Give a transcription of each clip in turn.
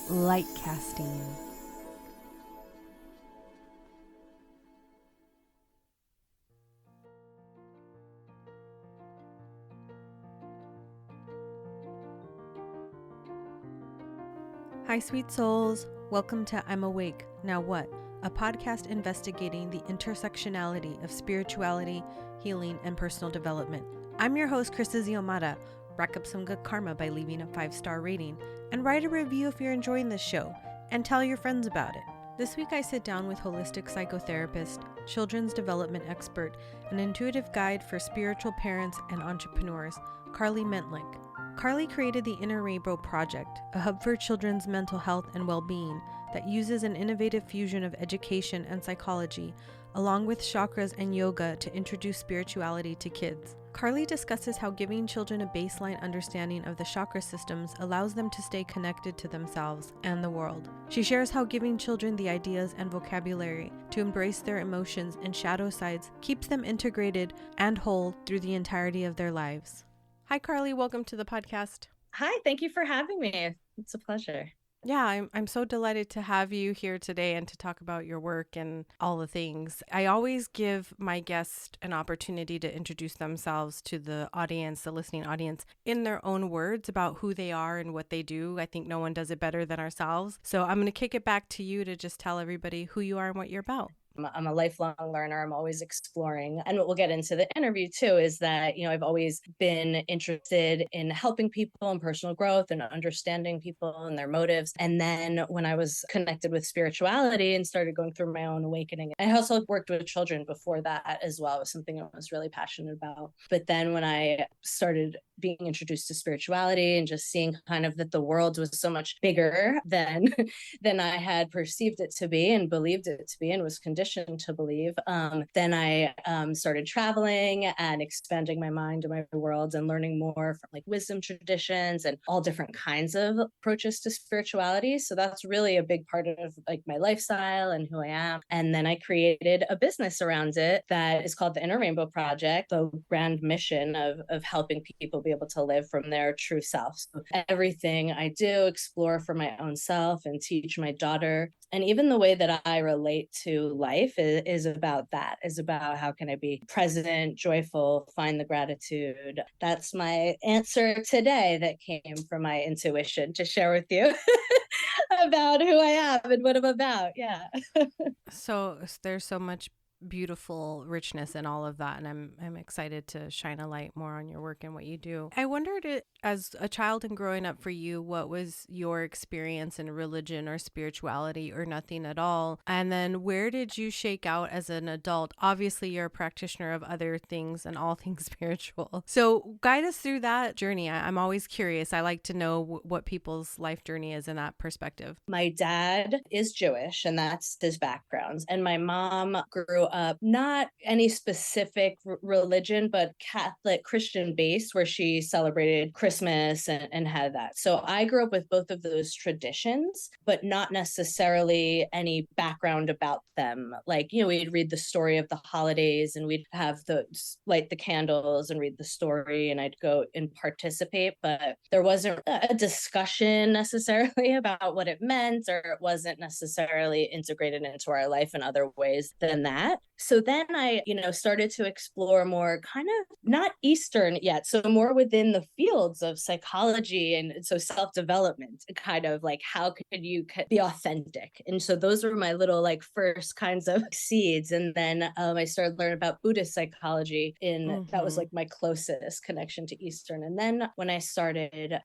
LightCasting. Hi, sweet souls. Welcome to I'm Awake, Now What? A podcast investigating the intersectionality of spirituality, healing, and personal development. I'm your host, Krista Xiomara. Rack up some good karma by leaving a 5-star rating and write a review if you're enjoying this show and tell your friends about it. This week I sit down with holistic psychotherapist, children's development expert, and intuitive guide for spiritual parents and entrepreneurs, Carly Mentlik. Carly created the Inner Rainbow Project, a hub for children's mental health and well-being that uses an innovative fusion of education and psychology, along with chakras and yoga to introduce spirituality to kids. Carly discusses how giving children a baseline understanding of the chakra systems allows them to stay connected to themselves and the world. She shares how giving children the ideas and vocabulary to embrace their emotions and shadow sides keeps them integrated and whole through the entirety of their lives. Hi, Carly. Welcome to the podcast. Hi, thank you for having me. It's a pleasure. Yeah, I'm so delighted to have you here today and to talk about your work and all the things. I always give my guest an opportunity to introduce themselves to the audience, the listening audience, in their own words about who they are and what they do. I think no one does it better than ourselves. So I'm going to kick it back to you to just tell everybody who you are and what you're about. I'm a lifelong learner. I'm always exploring. And what we'll get into the interview too is that, I've always been interested in helping people and personal growth and understanding people and their motives. And then when I was connected with spirituality and started going through my own awakening, I also worked with children before that as well. It was something I was really passionate about. But then when I started being introduced to spirituality and just seeing kind of that the world was so much bigger than I had perceived it to be and believed it to be and was conditioned to believe, then I started traveling and expanding my mind and my world and learning more from like wisdom traditions and all different kinds of approaches to spirituality. So that's really a big part of like my lifestyle and who I am. And then I created a business around it that is called the Inner Rainbow Project, the grand mission of helping people be able to live from their true self. So everything I do, explore for my own self and teach my daughter. And even the way that I relate to life is about that, is about how can I be present, joyful, find the gratitude. That's my answer today that came from my intuition to share with you about who I am and what I'm about. Yeah. So there's so much beautiful richness in all of that, and I'm excited to shine a light more on your work and what you do. I wondered, as a child and growing up for you, what was your experience in religion or spirituality or nothing at all? And then where did you shake out as an adult? Obviously, you're a practitioner of other things and all things spiritual. So guide us through that journey. I'm always curious. I like to know what people's life journey is in that perspective. My dad is Jewish, and that's his background. And my mom grew up not any specific religion, but Catholic Christian based, where she celebrated Christmas and had that. So I grew up with both of those traditions, but not necessarily any background about them. Like, we'd read the story of the holidays and we'd have light the candles and read the story, and I'd go and participate, but there wasn't a discussion necessarily about what it meant, or it wasn't necessarily integrated into our life in other ways than that. So then I, started to explore more kind of not Eastern yet, so more within the fields of psychology and so self-development, kind of like how could you be authentic? And so those were my little like first kinds of seeds. And then I started learning about Buddhist psychology that was like my closest connection to Eastern. And then when I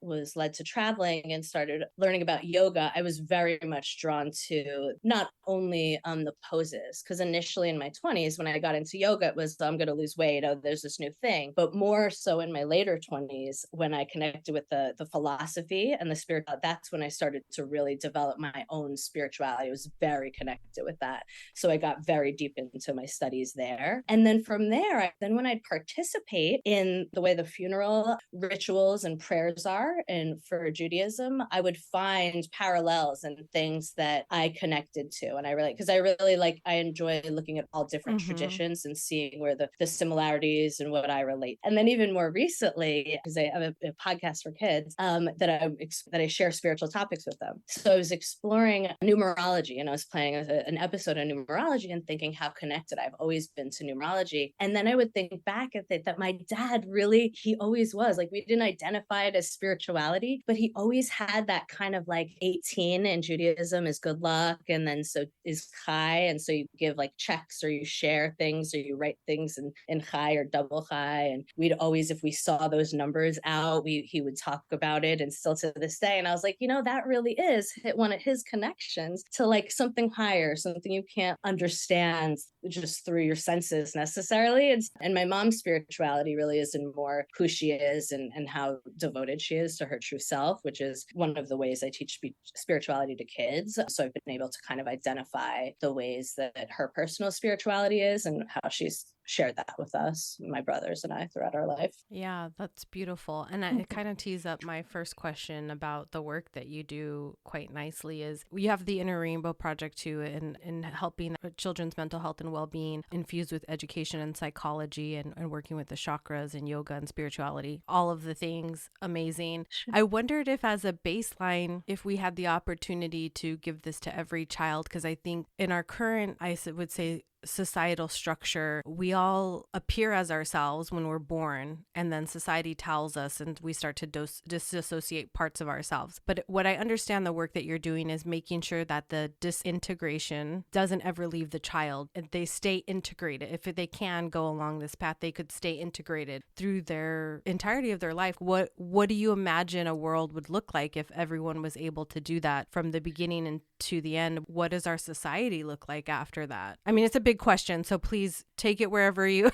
was led to traveling and started learning about yoga, I was very much drawn to not only the poses, because initially in my 20s, when I got into yoga, it was, I'm going to lose weight. Oh, there's this new thing. But more so in my later 20s, when I connected with the philosophy and the spirit, that's when I started to really develop my own spirituality. I was very connected with that. So I got very deep into my studies there. And then from there, when I'd participate in the way the funeral rituals and prayers are, and for Judaism, I would find parallels and things that I connected to. And I really enjoy looking at all different traditions and seeing where the similarities and what I relate. And then even more recently, because I have a podcast for kids that I share spiritual topics with them. So I was exploring numerology, and I was playing an episode on numerology and thinking how connected I've always been to numerology. And then I would think back at that my dad really, he always was like, we didn't identify it as spirituality, but he always had that kind of like 18 in Judaism is good luck. And then so is Chai. And so you give like checks or you share things or you write things in Chai or double Chai. And we'd always, if we saw those numbers out, he would talk about it, and still to this day. And I was like, that really is one of his connections to like something higher, something you can't understand just through your senses necessarily. And my mom's spirituality really is in more who she is and how devoted she is to her true self, which is one of the ways I teach spirituality to kids. So I've been able to kind of identify the ways that her personal spirituality is and how she's shared that with us, my brothers and I, throughout our life. Yeah, that's beautiful. And it kind of tees up my first question about the work that you do quite nicely is you have the Inner Rainbow Project too, in helping children's mental health and well-being infused with education and psychology and working with the chakras and yoga and spirituality, all of the things amazing. Sure. I wondered if as a baseline, if we had the opportunity to give this to every child, because I think in our current, I would say, societal structure, we all appear as ourselves when we're born, and then society tells us and we start to disassociate parts of ourselves. But what I understand the work that you're doing is making sure that the disintegration doesn't ever leave the child. They stay integrated. If they can go along this path, they could stay integrated through their entirety of their life. What do you imagine a world would look like if everyone was able to do that from the beginning and to the end? What does our society look like after that? I mean, it's a big question, so please take it wherever you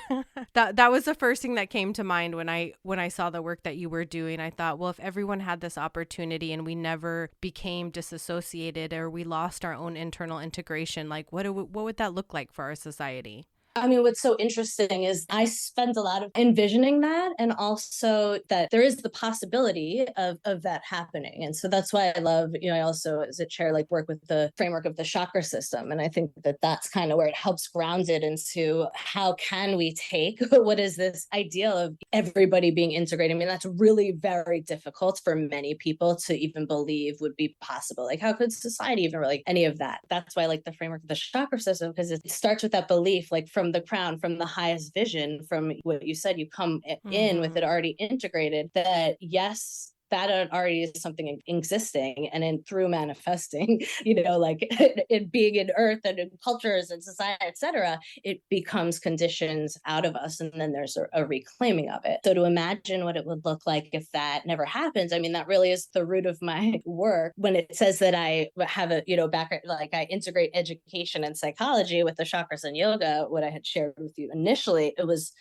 that was the first thing that came to mind when I saw the work that you were doing. I thought, well, if everyone had this opportunity and we never became disassociated or we lost our own internal integration, like what would that look like for our society? I mean, what's so interesting is I spend a lot of envisioning that, and also that there is the possibility of that happening. And so that's why I love, I also as a chair, like work with the framework of the chakra system. And I think that that's kind of where it helps ground it into how can we take what is this ideal of everybody being integrated. I mean, that's really very difficult for many people to even believe would be possible. Like, how could society even really any of that? That's why I like the framework of the chakra system, because it starts with that belief, like from the crown, from the highest vision, from what you said, you come in with it already integrated, that yes, that already is something existing, and through manifesting, like it being in earth and in cultures and society, etc., it becomes conditions out of us, and then there's a reclaiming of it. So to imagine what it would look like if that never happens, I mean, that really is the root of my work. When it says that I have a background, like I integrate education and psychology with the chakras and yoga, what I had shared with you initially, that was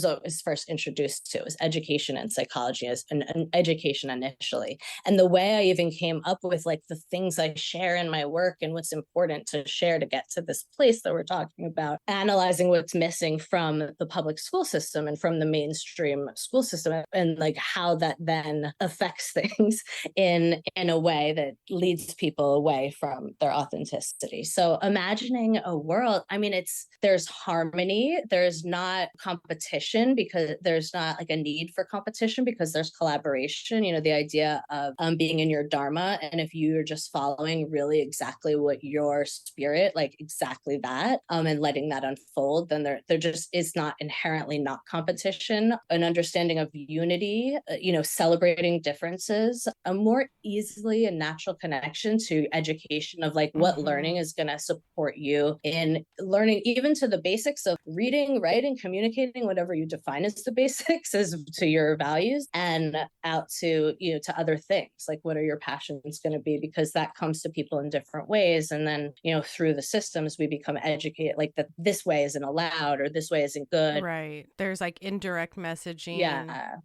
what I was first introduced to, was education and psychology as an education initially. And the way I even came up with like the things I share in my work and what's important to share to get to this place that we're talking about, analyzing what's missing from the public school system and from the mainstream school system, and like how that then affects things in a way that leads people away from their authenticity. So imagining a world, I mean, there's harmony, there's not competition, because there's not like a need for competition, because there's collaboration. The idea of being in your dharma, and if you're just following really exactly what your spirit, like exactly that, and letting that unfold, then there just is not inherently not competition, an understanding of unity, celebrating differences, a more easily and natural connection to education of like what learning is going to support you in learning, even to the basics of reading, writing, communicating, whatever you define as the basics, as to your values, and out to to other things, like what are your passions going to be, because that comes to people in different ways. And then through the systems we become educated, like that this way isn't allowed or this way isn't good, right? There's like indirect messaging. Yeah.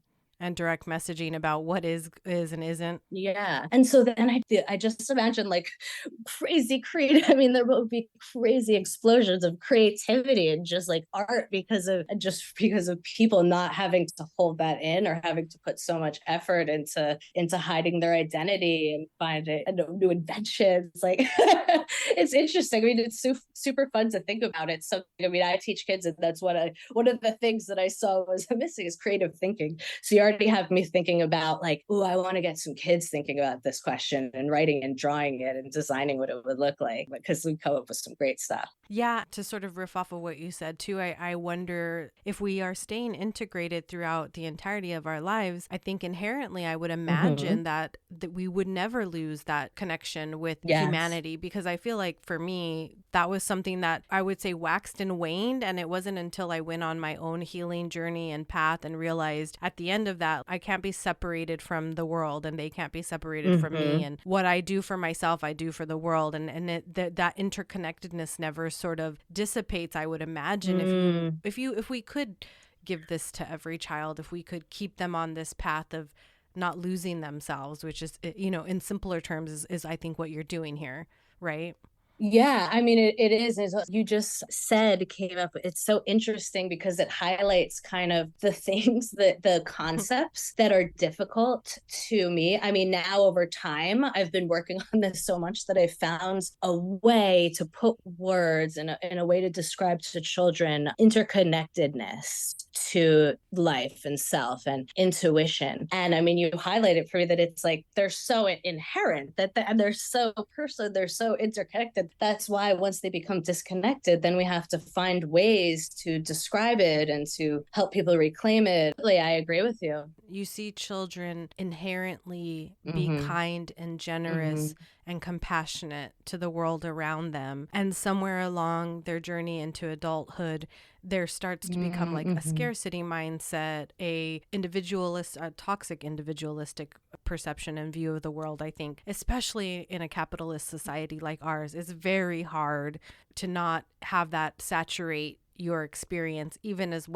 and direct messaging about what is and isn't. Yeah. And so then I just imagine like crazy creative. I mean, there will be crazy explosions of creativity and just like art because of people not having to hold that in or having to put so much effort into hiding their identity and finding new inventions. Like it's interesting. I mean, it's super fun to think about it. So I mean, I teach kids, and that's one of the things that I saw was missing is creative thinking. So you already have me thinking about like, oh, I want to get some kids thinking about this question and writing and drawing it and designing what it would look like, because we come up with some great stuff. Yeah, to sort of riff off of what you said too, I wonder if we are staying integrated throughout the entirety of our lives. I think inherently I would imagine that we would never lose that connection with humanity, because I feel like for me, that was something that I would say waxed and waned. And it wasn't until I went on my own healing journey and path and realized at the end of that, I can't be separated from the world and they can't be separated from me. And what I do for myself, I do for the world. And that interconnectedness never sort of dissipates, I would imagine. If we could give this to every child, if we could keep them on this path of not losing themselves, which is, in simpler terms is I think what you're doing here, right? Yeah, I mean, it is. As you just said, came up. It's so interesting because it highlights kind of the things the concepts that are difficult to me. I mean, now over time, I've been working on this so much that I found a way to put words in a way to describe to children interconnectedness to life and self and intuition. And I mean, you highlighted for me that it's like they're so inherent and they're so personal, they're so interconnected. That's why once they become disconnected, then we have to find ways to describe it and to help people reclaim it. Really, I agree with you. You see children inherently be kind and generous and compassionate to the world around them. And somewhere along their journey into adulthood, there starts to become like a scarcity mindset, a toxic individualistic perception and view of the world. I think, especially in a capitalist society like ours, it's very hard to not have that saturate your experience, even if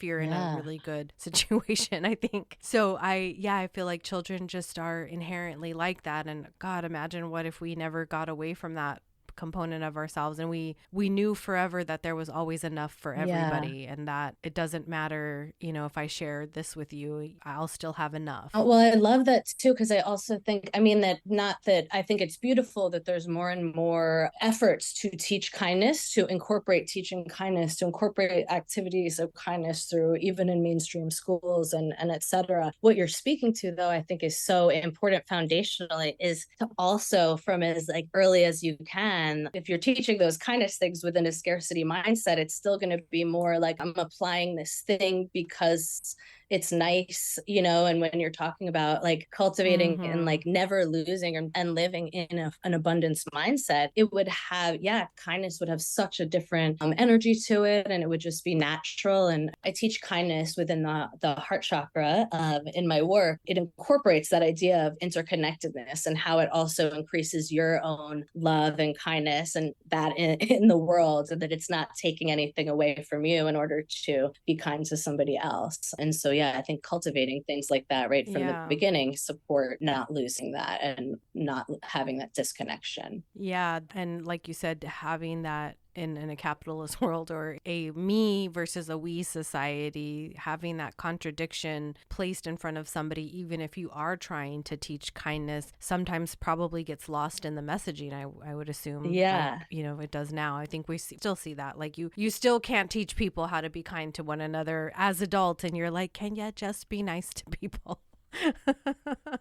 you're in a really good situation, I think. So I feel like children just are inherently like that. And God, imagine what if we never got away from that component of ourselves and we knew forever that there was always enough for everybody, and that it doesn't matter, if I share this with you, I'll still have enough. Well, I love that too, because I also think, I mean, I think it's beautiful that there's more and more efforts to teach kindness, to incorporate teaching kindness, to incorporate activities of kindness through even in mainstream schools and et cetera. What you're speaking to, though, I think is so important foundationally, is to also, from as like early as you can, if you're teaching those kindness things within a scarcity mindset, it's still going to be more like, I'm applying this thing because it's nice, and when you're talking about like cultivating and like never losing and living in an abundance mindset, it would have, kindness would have such a different energy to it, and it would just be natural. And I teach kindness within the heart chakra in my work. It incorporates that idea of interconnectedness and how it also increases your own love and kindness and that in the world, and that it's not taking anything away from you in order to be kind to somebody else. And so I think cultivating things like that right from the beginning support not losing that and not having that disconnection. Yeah. And like you said, having that in a capitalist world or a me versus a we society, having that contradiction placed in front of somebody, even if you are trying to teach kindness, sometimes probably gets lost in the messaging, I would assume. Yeah. Like, it does now. I think we still see that. Like you still can't teach people how to be kind to one another as adults. And you're like, can you just be nice to people?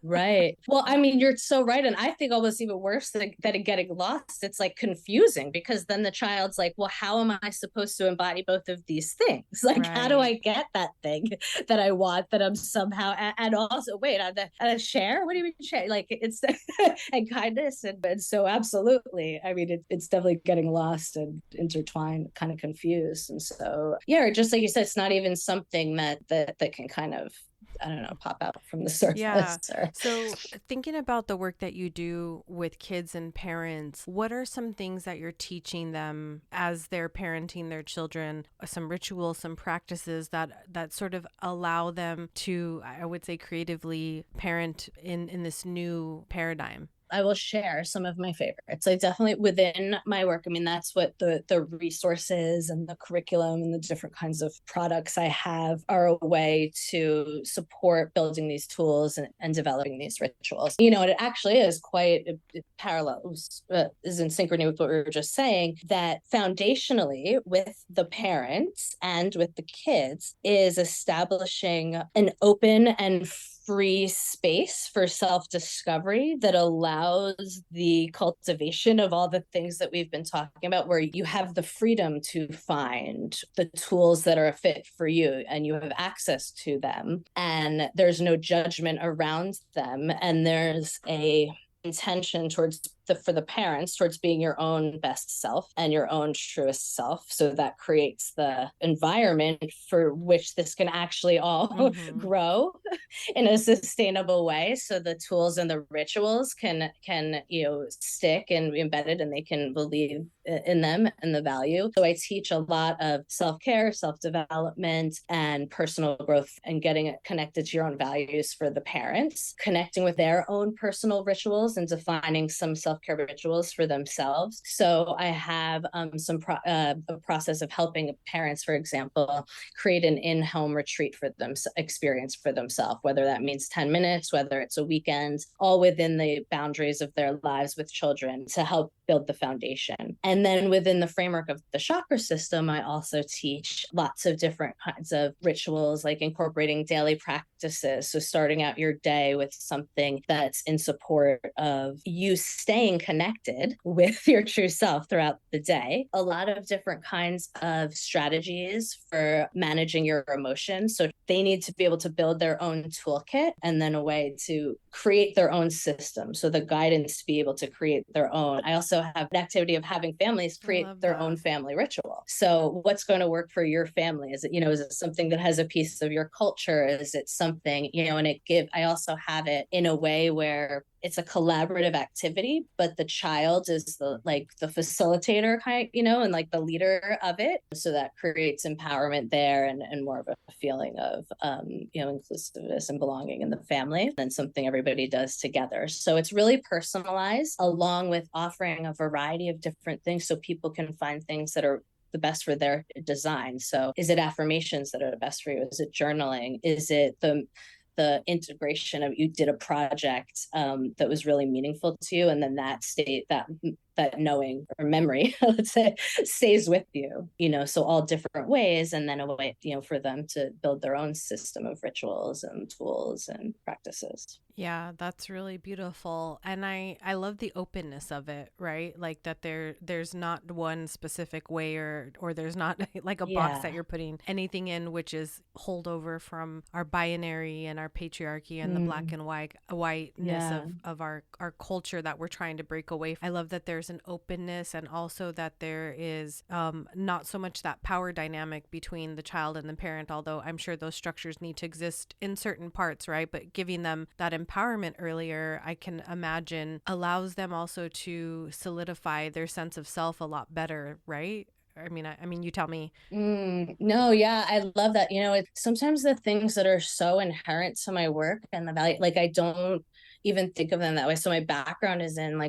Right. Well, I mean, you're so right. And I think almost even worse than it getting lost, it's like confusing, because then the child's like, well, how am I supposed to embody both of these things? Like, how do I get that thing that I want, that I'm somehow, and also, wait, I share? What do you mean share? Like, it's, and kindness. And so absolutely. I mean, it's definitely getting lost and intertwined, kind of confused. And so, just like you said, it's not even something that can kind of, I don't know, pop out from the Yeah. surface. Or... So, thinking about the work that you do with kids and parents, what are some things that you're teaching them as they're parenting their children? Some rituals, some practices that sort of allow them to, I would say, creatively parent in this new paradigm? I will share some of my favorites. I definitely, within my work, I mean, that's what the resources and the curriculum and the different kinds of products I have are a way to support building these tools and developing these rituals. You know, and it actually is quite, it parallels, is in synchrony with what we were just saying, that foundationally with the parents and with the kids is establishing an open and free space for self-discovery that allows the cultivation of all the things that we've been talking about, where you have the freedom to find the tools that are a fit for you and you have access to them, and there's no judgment around them, and there's a intention towards for the parents towards being your own best self and your own truest self. So that creates the environment for which this can actually all grow in a sustainable way. So the tools and the rituals can stick and be embedded, and they can believe in them and the value. So I teach a lot of self-care, self-development, and personal growth, and getting it connected to your own values for the parents, connecting with their own personal rituals and defining some self-care rituals for themselves. So I have a process of helping parents, for example, create an in-home retreat for them, experience for themselves, whether that means 10 minutes, whether it's a weekend, all within the boundaries of their lives with children, to help build the foundation. And then within the framework of the chakra system, I also teach lots of different kinds of rituals, like incorporating daily practices. So starting out your day with something that's in support of you staying connected with your true self throughout the day. A lot of different kinds of strategies for managing your emotions. So they need to be able to build their own toolkit, and then a way to create their own system. So the guidance to be able to create their own. I also have an activity of having families create their own family ritual. So what's going to work for your family? Is it something that has a piece of your culture? Is it something, and I also have it in a way where it's a collaborative activity, but the child is the facilitator kind, and like the leader of it. So that creates empowerment there, and more of a feeling of, inclusiveness and belonging in the family than something everybody does together. So it's really personalized, along with offering a variety of different things so people can find things that are the best for their design. So is it affirmations that are the best for you? Is it journaling? Is it the integration of, you did a project that was really meaningful to you, and then that knowing or memory, let's say, stays with you, so all different ways, and then a way, for them to build their own system of rituals and tools and practices. Yeah, that's really beautiful. And I love the openness of it, right? Like that there's not one specific way, or there's not like a box that you're putting anything in, which is holdover from our binary and our patriarchy and the black and whiteness of our culture that we're trying to break away from. I love that there's an openness, and also that there is not so much that power dynamic between the child and the parent, although I'm sure those structures need to exist in certain parts, right? But giving them that empowerment earlier, I can imagine, allows them also to solidify their sense of self a lot better, right? I mean, you tell me. No, yeah, I love that. Sometimes the things that are so inherent to my work and the value, like I don't even think of them that way. So my background is in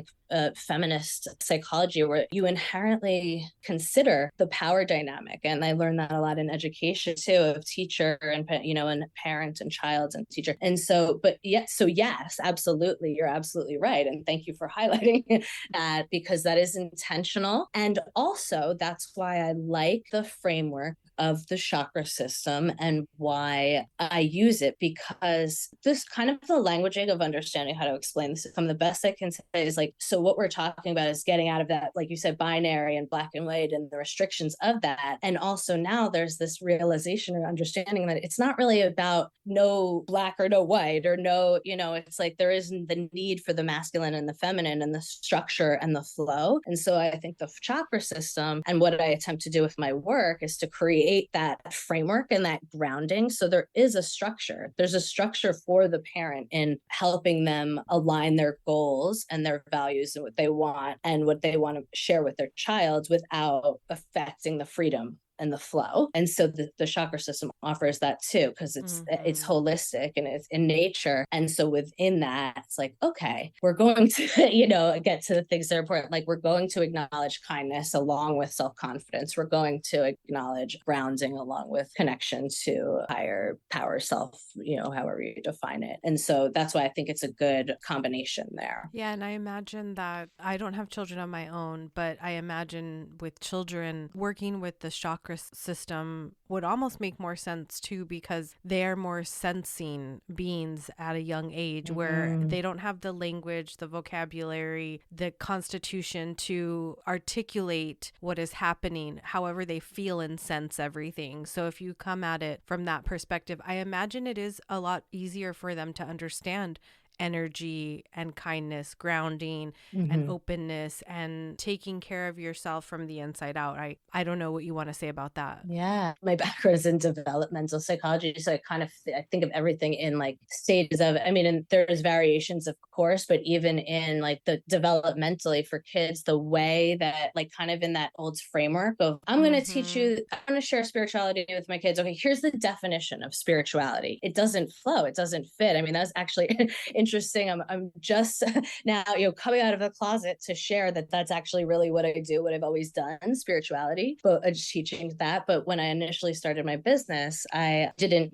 feminist psychology, where you inherently consider the power dynamic. And I learned that a lot in education too, of teacher and, and parent and child and teacher. And so, yes, absolutely. You're absolutely right. And thank you for highlighting that, because that is intentional. And also that's why I like the framework of the chakra system and why I use it, because this kind of the languaging of understanding how to explain this from the best I can say is so what we're talking about is getting out of that, like you said, binary and black and white and the restrictions of that. And also now there's this realization or understanding that it's not really about no black or no white or no, it's like there isn't the need for the masculine and the feminine and the structure and the flow. And so I think the chakra system, and what I attempt to do with my work, is to create create that framework and that grounding. So there is a structure. There's a structure for the parent in helping them align their goals and their values and what they want and what they want to share with their child without affecting the freedom and the flow. And so the chakra system offers that too, because it's holistic and it's in nature. And so within that, it's like, okay, we're going to, get to the things that are important. Like we're going to acknowledge kindness along with self-confidence. We're going to acknowledge grounding along with connection to higher power self, however you define it. And so that's why I think it's a good combination there. Yeah. And I imagine that I don't have children of my own, but I imagine with children working with the chakra system would almost make more sense too, because they're more sensing beings at a young age where they don't have the language, the vocabulary, the constitution to articulate what is happening, however they feel and sense everything. So if you come at it from that perspective, I imagine it is a lot easier for them to understand energy and kindness, grounding and openness and taking care of yourself from the inside out. I don't know what you want to say about that. Yeah. My background is in developmental psychology. So I think of everything in like stages of, and there's variations of course, but even in like the developmentally for kids, the way that like kind of in that old framework of, I'm going to teach you, I'm going to share spirituality with my kids. Okay, here's the definition of spirituality. It doesn't flow. It doesn't fit. That's actually interesting. I'm just now, coming out of the closet to share that that's actually really what I do, what I've always done, spirituality, but just teaching that. But when I initially started my business, I didn't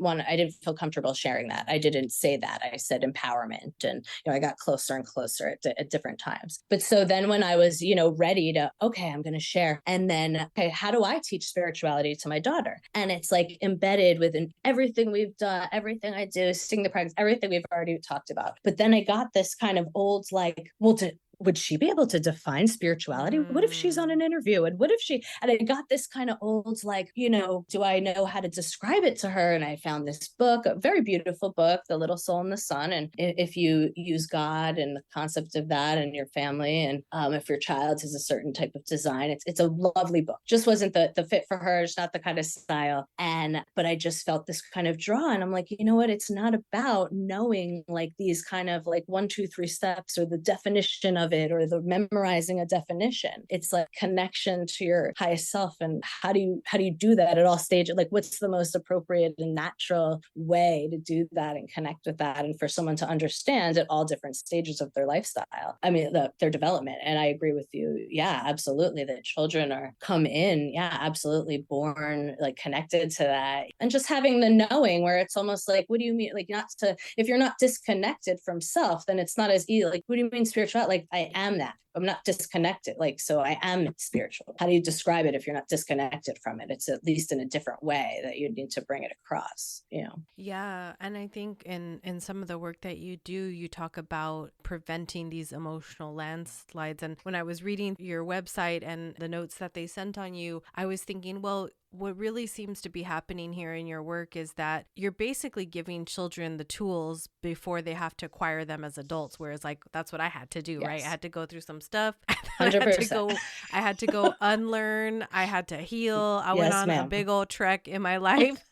feel comfortable sharing that. I didn't say that. I said empowerment. And, I got closer and closer at different times. But so then when I was, ready to, okay, I'm going to share. And then, okay, how do I teach spirituality to my daughter? And it's like embedded within everything we've done, everything I do, sing the practice, everything we've already talked about. But then I got this kind of old, like, well, would she be able to define spirituality? What if she's on an interview? And and I got this kind of old, like, do I know how to describe it to her? And I found this book, a very beautiful book, The Little Soul in the Sun. And if you use God and the concept of that in your family, and if your child has a certain type of design, it's a lovely book. Just wasn't the fit for her. It's not the kind of style. But I just felt this kind of draw. And I'm like, you know what? It's not about knowing like these kind of like 1, 2, 3 steps or the definition of it or the memorizing a definition. It's like connection to your highest self. And how do you do that at all stages? Like what's the most appropriate and natural way to do that and connect with that, and for someone to understand at all different stages of their lifestyle, their development. And I agree with you. Yeah, absolutely. That children come in, yeah, absolutely born like connected to that. And just having the knowing where it's almost like, what do you mean? Like if you're not disconnected from self, then it's not as easy. Like, what do you mean spiritual? Like I am that. I'm not disconnected. Like, so I am spiritual. How do you describe it if you're not disconnected from it? It's at least in a different way that you need to bring it across, Yeah. And I think in some of the work that you do, you talk about preventing these emotional landslides. And when I was reading your website and the notes that they sent on you, I was thinking, well, what really seems to be happening here in your work is that you're basically giving children the tools before they have to acquire them as adults. Whereas like, that's what I had to do, yes. Right? I had to go through some stuff. 100%. I had to go unlearn. I had to heal. I went on a big old trek in my life.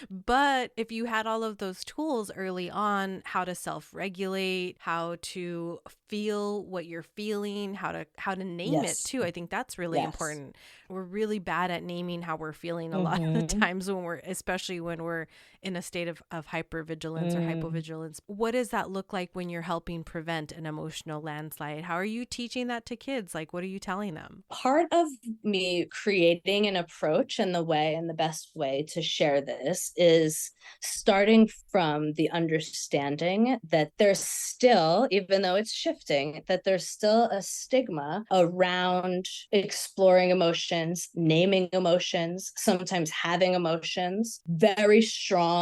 But if you had all of those tools early on, how to self-regulate, how to feel what you're feeling, how to name it too. I think that's really important. We're really bad at naming how we're feeling a lot of the times especially when we're in a state of hypervigilance or hypovigilance. What does that look like when you're helping prevent an emotional landslide? How are you teaching that to kids? Like, what are you telling them? Part of me creating an approach and the best way to share this is starting from the understanding that there's still, even though it's shifting, that there's still a stigma around exploring emotions, naming emotions, sometimes having emotions, very strong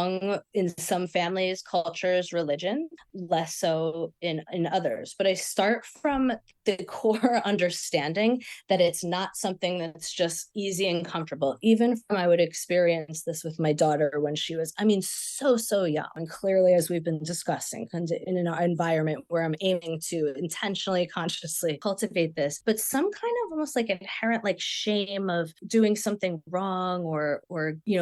in some families, cultures, religion, less so in others. But I start from the core understanding that it's not something that's just easy and comfortable. Even from, I would experience this with my daughter when she was, so young. And clearly, as we've been discussing, in an environment where I'm aiming to intentionally, consciously cultivate this, but some kind of almost like inherent like shame of doing something wrong or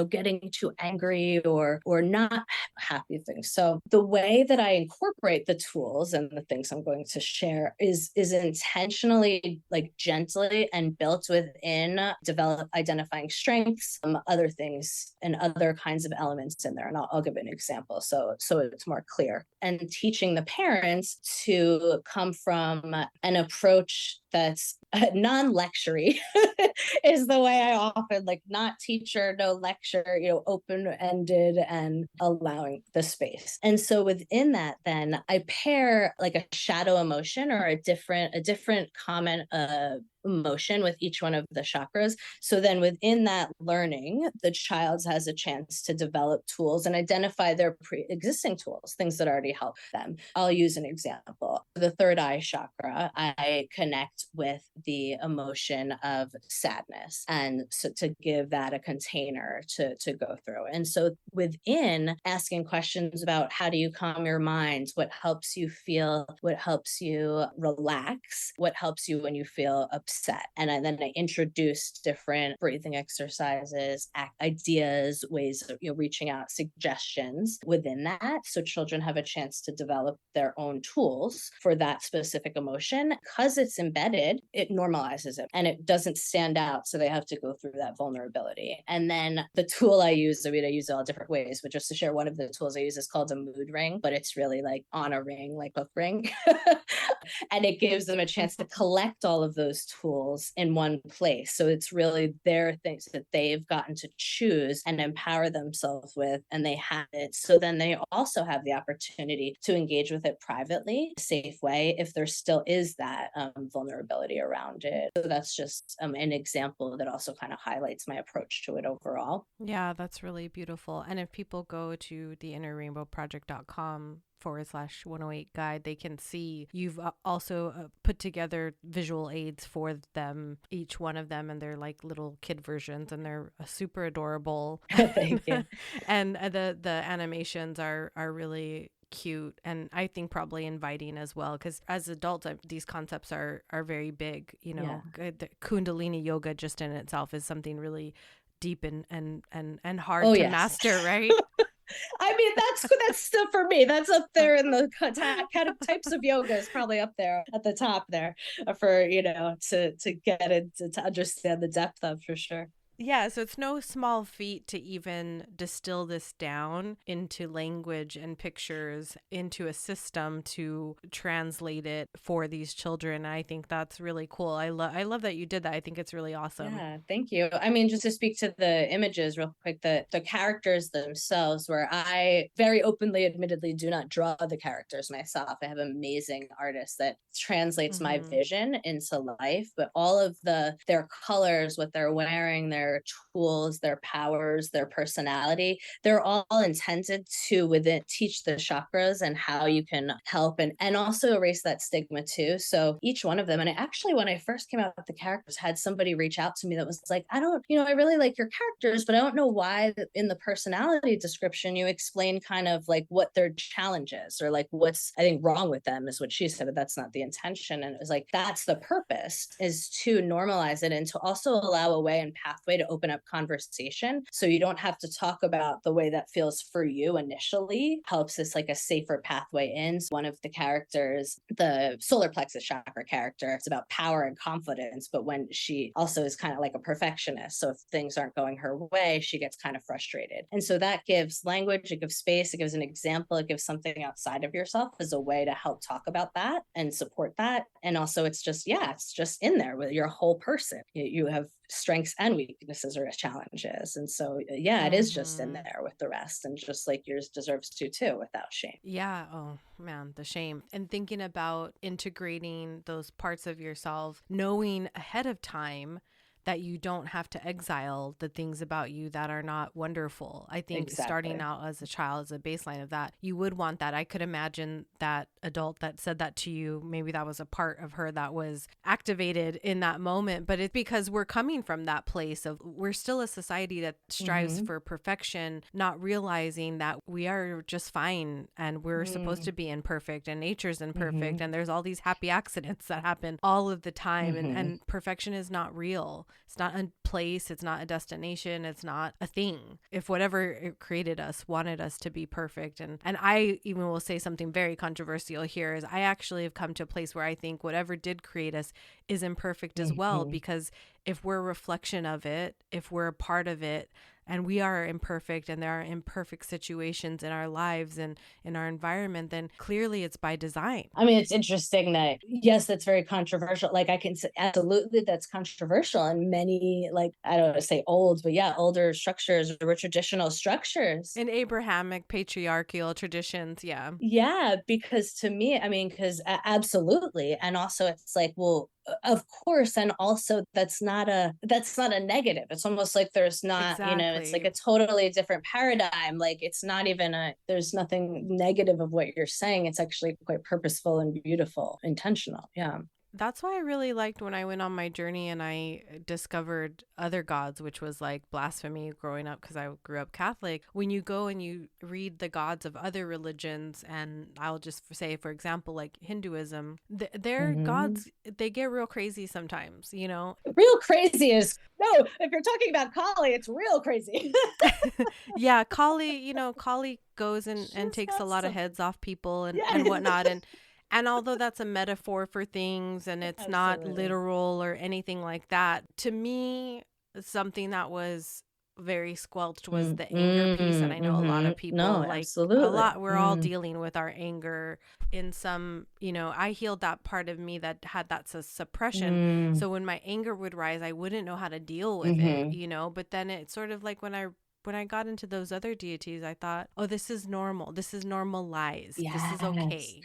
getting too angry or not happy things. So the way that I incorporate the tools and the things I'm going to share is intentionally like gently and built within develop identifying strengths, other things and other kinds of elements in there. And I'll give an example so it's more clear. And teaching the parents to come from an approach that's non-lectury is the way I often like, not teacher, no lecture, open-ended and allowing the space. And so within that, then I pair like a shadow emotion or a different common emotion with each one of the chakras. So then within that learning, the child has a chance to develop tools and identify their pre-existing tools, things that already help them. I'll use an example. The third eye chakra, I connect with the emotion of sadness, and so to give that a container to go through. And so within asking questions about how do you calm your mind, what helps you feel, what helps you relax, what helps you when you feel upset. And then I introduced different breathing exercises, ideas, ways of reaching out, suggestions within that. So children have a chance to develop their own tools for that specific emotion. Because it's embedded, it normalizes it and it doesn't stand out. So they have to go through that vulnerability. And then the tool I use, I use it all different ways, but just to share one of the tools I use is called a mood ring, but it's really like on a ring, like hook ring. And it gives them a chance to collect all of those tools in one place. So it's really their things that they've gotten to choose and empower themselves with, and they have it. So then they also have the opportunity to engage with it privately, safe way, if there still is that vulnerability around it. So that's just an example that also kind of highlights my approach to it overall. Yeah, that's really beautiful. And if people go to theinnerrainbowproject.com/108 guide, they can see you've also put together visual aids for them, each one of them, and they're like little kid versions, and they're super adorable. Thank you. And the animations are really cute, and I think probably inviting as well, because as adults these concepts are very big. The Kundalini yoga just in itself is something really deep and hard to master, right? I mean, that's still for me. That's up there in the kind of types of yoga is probably up there at the top there for to get into to understand the depth of, for sure. Yeah, so it's no small feat to even distill this down into language and pictures, into a system to translate it for these children. I think that's really cool. I love that you did that. I think it's really awesome. Yeah, thank you. I mean, just to speak to the images real quick, the characters themselves, where I very openly, admittedly, do not draw the characters myself. I have amazing artists that translates my vision into life, but all of their colors, what they're wearing, their tools, their powers, their personality, they're all intended to teach the chakras and how you can help and also erase that stigma too. So each one of them, and I actually, when I first came out with the characters, had somebody reach out to me that was like, I really like your characters, but I don't know why in the personality description you explain kind of like what their challenge is, or like what's, I think, wrong with them is what she said, but that's not the intention. And it was like, that's the purpose, is to normalize it and to also allow a way and pathway to open up conversation. So you don't have to talk about the way that feels for you initially. Helps us like a safer pathway in. So one of the characters, the solar plexus chakra character, it's about power and confidence, but when she also is kind of like a perfectionist. So if things aren't going her way, she gets kind of frustrated. And so that gives language, it gives space, it gives an example, it gives something outside of yourself as a way to help talk about that and support that. And also it's just in there with your whole person. You have strengths and weaknesses or challenges. And so, it is just in there with the rest. And just like yours deserves to too, without shame. Yeah. Oh man, the shame. And thinking about integrating those parts of yourself, knowing ahead of time that you don't have to exile the things about you that are not wonderful. I think starting out as a child as a baseline of that, you would want that. I could imagine that adult that said that to you, maybe that was a part of her that was activated in that moment. But it's because we're coming from that place of we're still a society that strives for perfection, not realizing that we are just fine and we're supposed to be imperfect and nature's imperfect and there's all these happy accidents that happen all of the time, and perfection is not real. It's not a place, it's not a destination, it's not a thing. If whatever it created us wanted us to be perfect, and I even will say something very controversial here, is I actually have come to a place where I think whatever did create us is imperfect as well, because if we're a reflection of it, if we're a part of it, and we are imperfect and there are imperfect situations in our lives and in our environment, then clearly it's by design. I mean, it's interesting that, yes, that's very controversial. Like, I can say absolutely that's controversial, and many, like, I don't want to say old, but yeah, older structures or traditional structures. In Abrahamic patriarchal traditions, yeah. Yeah, because to me, I mean, because absolutely. And also it's like, well, of course, and also that's not a negative. It's almost like there's not, it's like a totally different paradigm. Like, it's not even there's nothing negative of what you're saying. It's actually quite purposeful and beautiful, intentional. Yeah. That's why I really liked when I went on my journey and I discovered other gods, which was like blasphemy growing up because I grew up Catholic. When you go and you read the gods of other religions, and I'll just say, for example, like Hinduism, their gods, they get real crazy sometimes, Real crazy is, no, if you're talking about Kali, it's real crazy. Yeah, Kali, Kali goes and takes a lot of heads off people and whatnot. And although that's a metaphor for things and it's not literal or anything like that, to me, something that was very squelched was the anger piece. And I know a lot of people, we're all dealing with our anger in some, I healed that part of me that had that suppression. So when my anger would rise, I wouldn't know how to deal with it, but then it's sort of like when I got into those other deities, I thought, oh, this is normal. This is normalized. Yes. This is okay,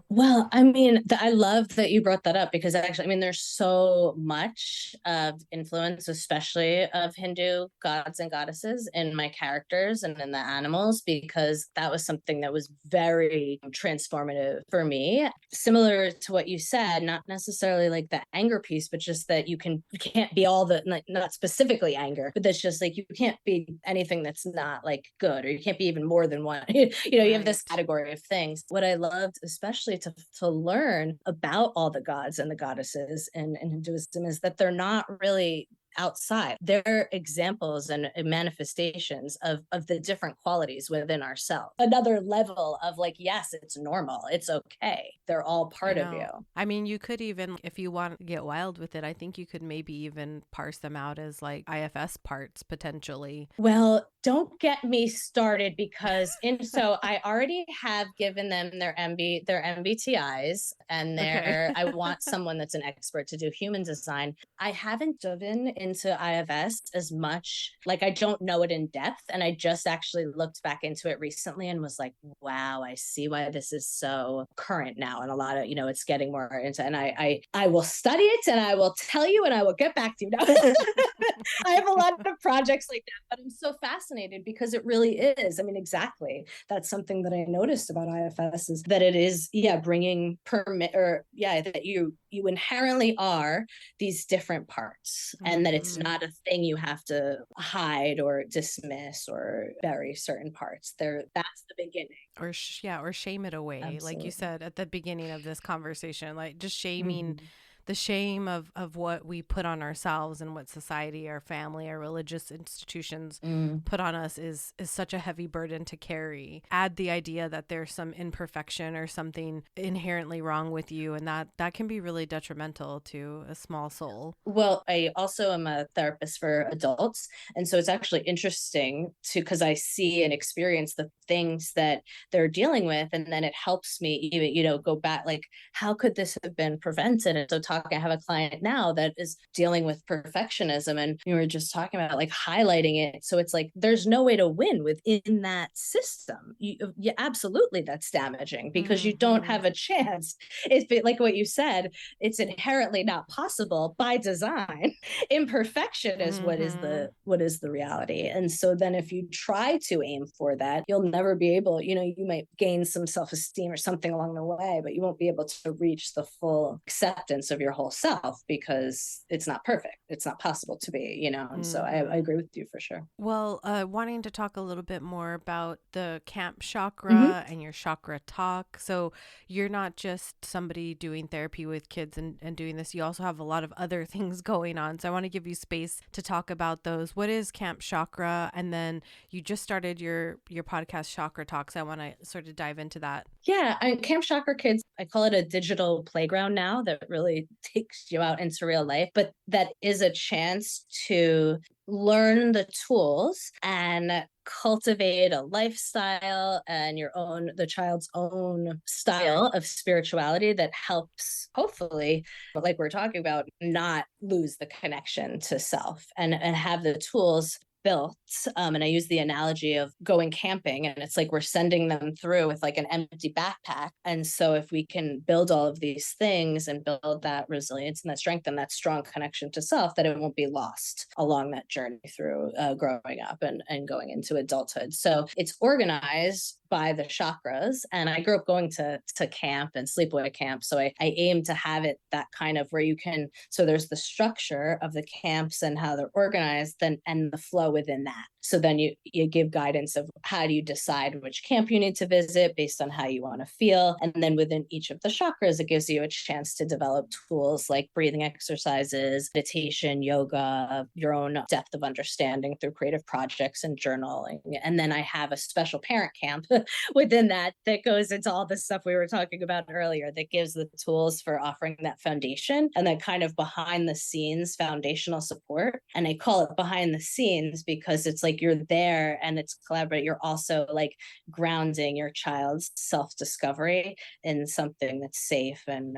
Well, I mean, I love that you brought that up, because actually, I mean, there's so much of influence, especially of Hindu gods and goddesses in my characters and in the animals, because that was something that was very transformative for me. Similar to what you said, not necessarily like the anger piece, but just that you can't be all the, not specifically anger, but that's just like, you can't be anything that's not like good, or you can't be even more than one. You have this category of things. What I loved, especially to learn about all the gods and the goddesses in Hinduism, is that they're not really outside. They're examples and manifestations of the different qualities within ourselves. Another level of like, yes, it's normal. It's okay. They're all part of you. I mean, you could even, if you want to get wild with it, I think you could maybe even parse them out as like IFS parts potentially. Well, don't get me started, because so I already have given them their MBTIs, and I want someone that's an expert to do human design. I haven't driven into IFS as much. Like, I don't know it in depth, and I just actually looked back into it recently and was like, wow, I see why this is so current now, and a lot of it's getting more into, and I will study it, and I will tell you, and I will get back to you. I have a lot of projects like that, but I'm so fascinated because it really is. I mean, exactly. That's something that I noticed about IFS, is that it is, bringing that you inherently are these different parts, and that it's not a thing you have to hide or dismiss or bury certain parts. That's the beginning. Or shame it away. Absolutely. Like you said at the beginning of this conversation, like just shaming the shame of what we put on ourselves and what society, our family, our religious institutions put on us is such a heavy burden to carry. Add the idea that there's some imperfection or something inherently wrong with you, and that can be really detrimental to a small soul. Well, I also am a therapist for adults, and so it's actually interesting because I see and experience the things that they're dealing with, and then it helps me even go back, like, how could this have been prevented? And so talking, I have a client now that is dealing with perfectionism, and we were just talking about like highlighting it. So it's like, there's no way to win within that system. You absolutely, that's damaging because you don't have a chance. It's like what you said, it's inherently not possible by design. Imperfection is what is the reality. And so then if you try to aim for that, you'll never be able, you might gain some self-esteem or something along the way, but you won't be able to reach the full acceptance of your whole self because it's not perfect. It's not possible to be, and so I agree with you for sure. Well, wanting to talk a little bit more about the camp chakra and your chakra talk. So you're not just somebody doing therapy with kids and doing this. You also have a lot of other things going on. So I want to give you space to talk about those. What is camp chakra? And then you just started your podcast, Chakra Talks. I want to sort of dive into that. Yeah, Camp Chakra Kids, I call it a digital playground now that really takes you out into real life, but that is a chance to learn the tools and cultivate a lifestyle and the child's own style of spirituality that helps, hopefully, like we're talking about, not lose the connection to self and have the tools built. And I use the analogy of going camping, and it's like we're sending them through with like an empty backpack. And so if we can build all of these things and build that resilience and that strength and that strong connection to self, that it won't be lost along that journey through growing up and going into adulthood. So it's organized by the chakras. And I grew up going to camp and sleepaway camp. So I aim to have it that kind of where you can, so there's the structure of the camps and how they're organized, then and the flow within that. So then you give guidance of how do you decide which camp you need to visit based on how you want to feel. And then within each of the chakras, it gives you a chance to develop tools like breathing exercises, meditation, yoga, your own depth of understanding through creative projects and journaling. And then I have a special parent camp within that goes into all the stuff we were talking about earlier, that gives the tools for offering that foundation and that kind of behind the scenes foundational support. And I call it behind the scenes because it's like you're there and it's collaborative. You're also like grounding your child's self-discovery in something that's safe and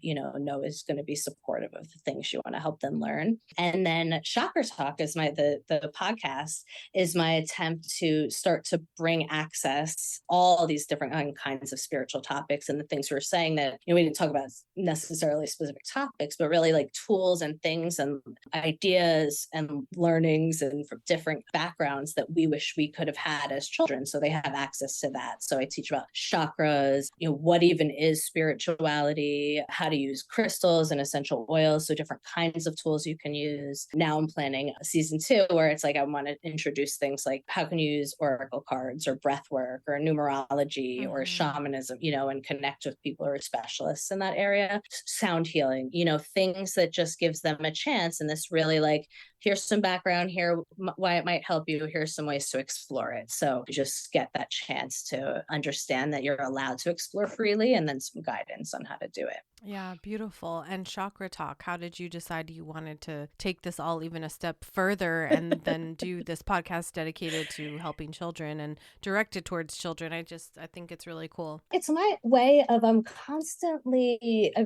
know is going to be supportive of the things you want to help them learn. And then Chakra Talk is the podcast is my attempt to start to bring access all these different kinds of spiritual topics and the things we were saying that we didn't talk about necessarily specific topics, but really like tools and things and ideas and learnings and from different backgrounds that we wish we could have had as children, so they have access to that. So I teach about chakras, what even is spirituality, how to use crystals and essential oils, so different kinds of tools you can use. Now I'm planning a season 2 where it's like I want to introduce things like how can you use oracle cards or breath work or numerology or shamanism, and connect with people who are specialists in that area, sound healing, things that just gives them a chance. And this really like, here's some background here, why it might help you. Here's some ways to explore it. So you just get that chance to understand that you're allowed to explore freely and then some guidance on how to do it. Yeah, beautiful. And Chakra Talk, how did you decide you wanted to take this all even a step further and then do this podcast dedicated to helping children and directed towards children? I think it's really cool. It's my way of I've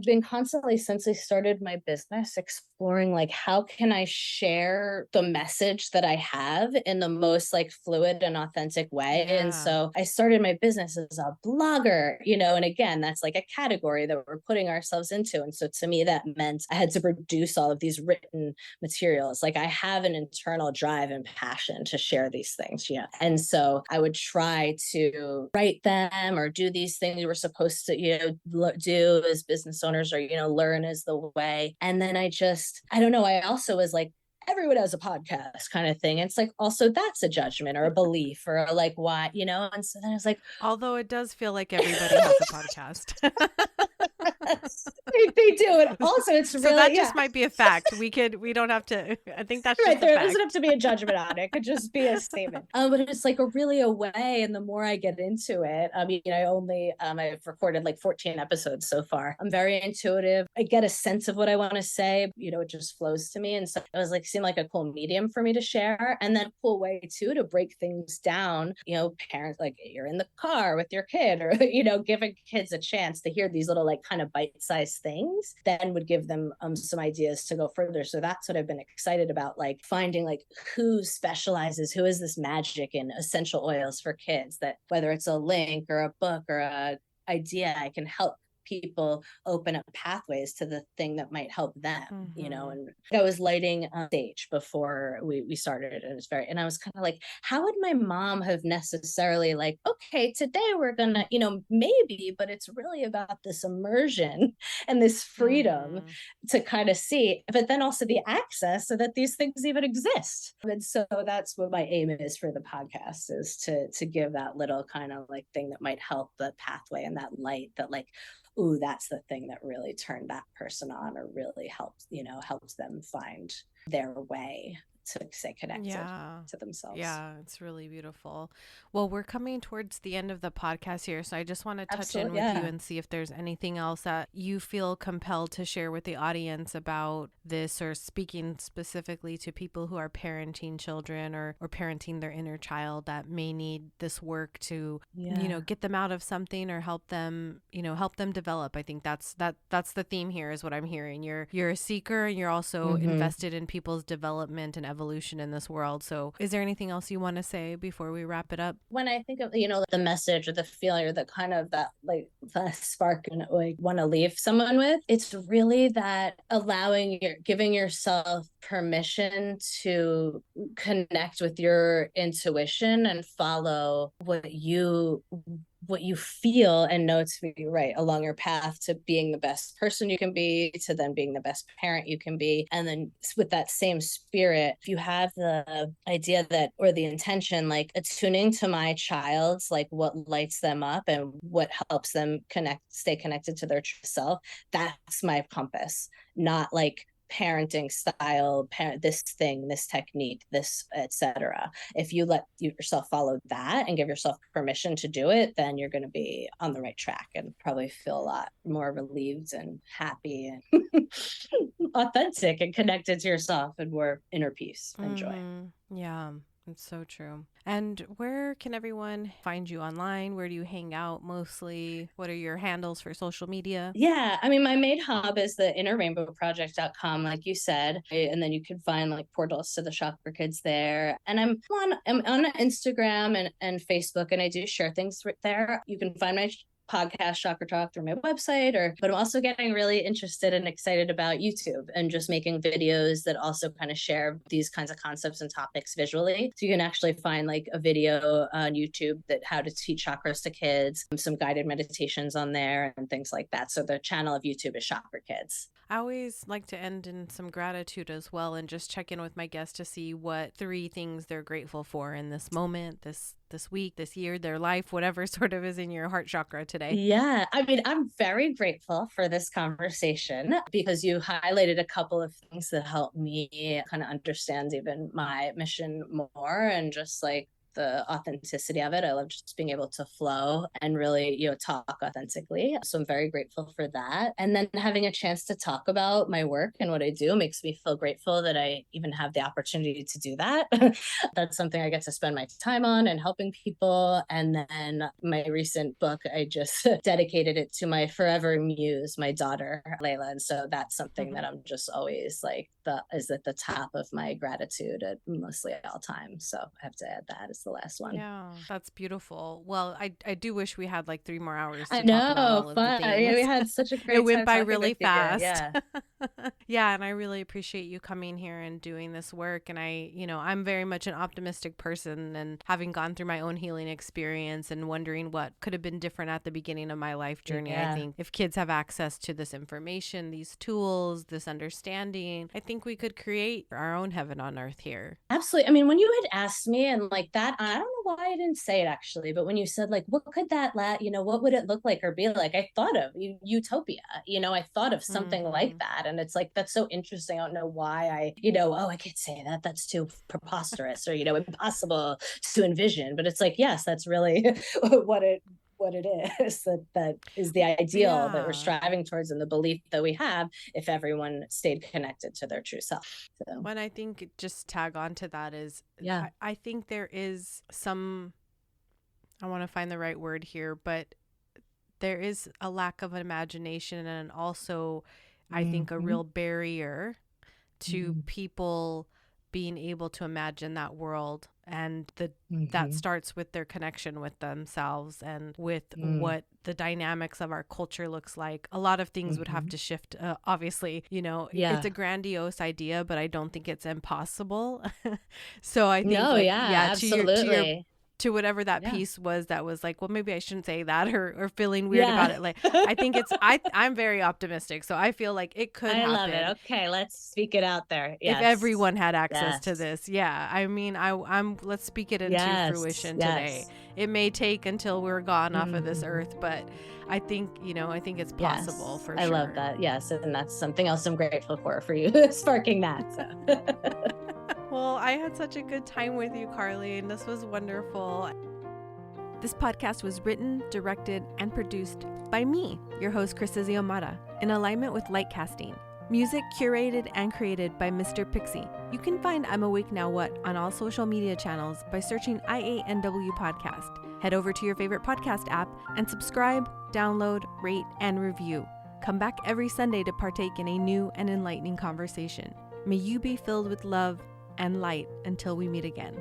been constantly since I started my business exploring like how can I share the message that I have in the most like fluid and authentic way. Yeah. And so I started my business as a blogger, and again, that's like a category that we're putting ourselves into. And so to me, that meant I had to produce all of these written materials. Like I have an internal drive and passion to share these things, And so I would try to write them or do these things we were supposed to, do as business owners or, learn is the way. And then I don't know. I also was like, everyone has a podcast kind of thing. It's like, also that's a judgment or a belief or like why, And so then I was like, although it does feel like everybody has a podcast. they do it. Also, it's so really that just might be a fact. We don't have to. I think that's right. There doesn't have to be a judgment on it. It could just be a statement. But it's like really a way. And the more I get into it, I've recorded like 14 episodes so far. I'm very intuitive. I get a sense of what I want to say. It just flows to me. And so it was like seemed like a cool medium for me to share, and then a cool way too to break things down. Parents like you're in the car with your kid, or giving kids a chance to hear these little like kind of bite-sized things, then would give them some ideas to go further. So that's what I've been excited about, like finding like who specializes, who is this magic in essential oils for kids, that whether it's a link or a book or a idea, I can help people open up pathways to the thing that might help them, and I was lighting a stage before we started, and it was and I was kind of like, how would my mom have necessarily like, okay, today we're gonna, maybe, but it's really about this immersion and this freedom to kind of see, but then also the access so that these things even exist. And so that's what my aim is for the podcast, is to give that little kind of like thing that might help the pathway, and that light that like, ooh, that's the thing that really turned that person on, or really helps them find their way to stay connected to themselves. Yeah, it's really beautiful. Well, we're coming towards the end of the podcast here, so I just want to touch in with you and see if there's anything else that you feel compelled to share with the audience about this, or speaking specifically to people who are parenting children or parenting their inner child that may need this work to, get them out of something or help them develop. I think that's the theme here, is what I'm hearing. You're a seeker, and you're also invested in people's development and evolution in this world. So is there anything else you want to say before we wrap it up? When I think of, the message or the feeling or the kind of that like the spark and like want to leave someone with, it's really that giving yourself permission to connect with your intuition and follow what you feel and know to be right along your path to being the best person you can be, to then being the best parent you can be. And then with that same spirit, if you have the idea that, or the intention, like attuning to my child's, like what lights them up and what helps them stay connected to their true self, that's my compass. Not like parenting style, this thing, this technique, this etc. If you let yourself follow that and give yourself permission to do it, then you're going to be on the right track and probably feel a lot more relieved and happy and authentic and connected to yourself, and more inner peace and joy. Yeah. It's so true. And where can everyone find you online? Where do you hang out mostly? What are your handles for social media? Yeah, I mean, my main hub is the innerrainbowproject.com, like you said. And then you can find like portals to the Chakra Kids there. And I'm on Instagram and Facebook, and I do share things right there. You can find my podcast Chakra Talk through my website, but I'm also getting really interested and excited about YouTube and just making videos that also kind of share these kinds of concepts and topics visually. So you can actually find like a video on YouTube that how to teach chakras to kids, some guided meditations on there and things like that. So the channel of YouTube is Chakra Kids. I always like to end in some gratitude as well, and just check in with my guests to see what 3 things they're grateful for in this moment, this week, this year, their life, whatever sort of is in your heart chakra today. Yeah, I mean, I'm very grateful for this conversation, because you highlighted a couple of things that helped me kind of understand even my mission more, and just like the authenticity of it. I love just being able to flow and really, talk authentically. So I'm very grateful for that. And then having a chance to talk about my work and what I do makes me feel grateful that I even have the opportunity to do that. That's something I get to spend my time on and helping people. And then my recent book, I just dedicated it to my forever muse, my daughter, Layla. And so that's something that I'm just always like, is at the top of my gratitude at mostly all times. So I have to add that as the last one. Yeah, that's beautiful. Well, I do wish we had like 3 more hours to I talk know, about all fun. of the things. We had such a great It went time by really fast. Yeah. Yeah, and I really appreciate you coming here and doing this work. And I'm very much an optimistic person, and having gone through my own healing experience and wondering what could have been different at the beginning of my life journey. I think if kids have access to this information, these tools, this understanding, I think we could create our own heaven on earth here. Absolutely. I mean, when you had asked me and like that, I don't know why I didn't say it actually, but when you said like, what could that, what would it look like or be like? I thought of utopia, I thought of something like that. And it's like, that's so interesting. I don't know why I can't say that. That's too preposterous or, impossible to envision. But it's like, yes, that's really what it is, that is the ideal that we're striving towards, and the belief that we have if everyone stayed connected to their true self. So. When I think, just tag on to that, is I think there is some, I want to find the right word here, but there is a lack of imagination, and also I think a Mm-hmm. real barrier to Mm-hmm. people being able to imagine that world, and that Mm-hmm. starts with their connection with themselves and with Mm-hmm. what the dynamics of our culture looks like. A lot of things would have Mm-hmm. to shift. Obviously, you know, it's Yeah. a grandiose idea, but I don't think it's impossible. So I think, No, like, yeah, yeah, to your absolutely. to whatever that Yeah. piece was that was like, well, maybe I shouldn't say that, or feeling weird about Yeah. it. Like, I think I'm very optimistic. So I feel like it could I love happen it. Okay, let's speak it out there. if Yes. everyone had access to Yes. this. Yeah. I mean, I'm let's speak it into Yes. fruition today. Yes. It may take until we're gone off of this Mhm. earth, but I think, I think it's possible Yes. for I love sure. that. Yes. And that's something else I'm grateful for you sparking that. So. Well, I had such a good time with you, Carly, and this was wonderful. This podcast was written, directed, and produced by me, your host, Krista Xiomara, in alignment with LightCasting. Music curated and created by Mr. Pixie. You can find I'm Awake Now What on all social media channels by searching IANW Podcast. Head over to your favorite podcast app and subscribe, download, rate, and review. Come back every Sunday to partake in a new and enlightening conversation. May you be filled with love and light until we meet again.